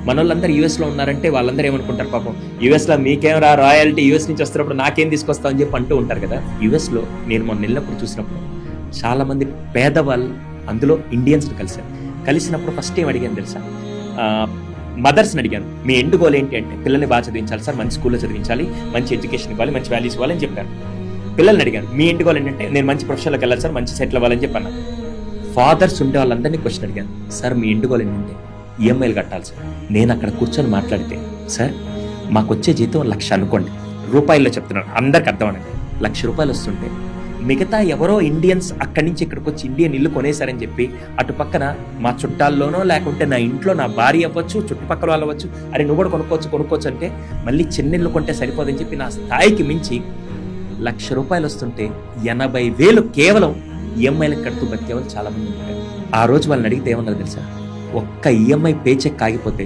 మనోళ్ళందరూ యూఎస్లో ఉన్నారంటే వాళ్ళందరూ ఏమనుకుంటారు పాపం, యూఎస్లో మీకేం రా రాయల్టీ, యూఎస్ నుంచి వస్తున్నప్పుడు నాకేం తీసుకొస్తావు అని చెప్పి అంటూ ఉంటారు కదా. యూఎస్లో నేను మొన్న వెళ్ళినప్పుడు చూసినప్పుడు చాలామంది పేదవాళ్ళు, అందులో ఇండియన్స్ని కలిసినప్పుడు ఫస్ట్ ఏం అడిగాను తెలుసా, మదర్స్ని అడిగాను, మీ ఎండ్ గోల్ ఏంటి అంటే పిల్లల్ని బాగా చదివించాలి సార్, మంచి స్కూల్లో చదివించాలి, మంచి ఎడ్యుకేషన్ ఇవ్వాలి, మంచి వాల్యూస్ ఇవ్వాలని చెప్పాను. పిల్లల్ని అడిగాను, మీ ఎండ్ గోల్ ఏంటంటే నేను మంచి ప్రొఫెషన్లోకి వెళ్ళాలి సార్, మంచి సెటిల్ అవ్వాలని చెప్పాను. ఫాదర్స్ ఉండే వాళ్ళందరినీ క్వశ్చన్ అడిగాను, సార్ మీ ఎండ్ గోల్ ఏంటంటే ఈఎంఐలు కట్టాలి సార్. నేను అక్కడ కూర్చొని మాట్లాడితే, సార్ మాకు వచ్చే జీతం 1,00,000 అనుకోండి, రూపాయల్లో చెప్తున్నాను అందరికి అర్థమనండి, 1,00,000 రూపాయలు వస్తుంటే మిగతా ఎవరో ఇండియన్స్ అక్కడి నుంచి ఇక్కడికి వచ్చి ఇండియన్ ఇల్లు కొనేశారని చెప్పి అటు పక్కన మా చుట్టాల్లోనో లేకుంటే నా ఇంట్లో నా భార్య అవ్వచ్చు, చుట్టుపక్కల వాళ్ళు అవ్వచ్చు, అరే నువ్వు కూడా కొనుక్కోవచ్చు అంటే మళ్ళీ చిన్న ఇల్లు కొంటే సరిపోదని చెప్పి నా స్థాయికి మించి 1,00,000 రూపాయలు వస్తుంటే 80,000 కేవలం ఈఎంఐలకు కడుతూ బతికేవాళ్ళు చాలా మంది ఉంటారు. ఆ రోజు వాళ్ళని అడిగితే ఏమన్నారు తెలుసా, ఒక్క ఈఎంఐ పే చెక్ ఆగిపోతే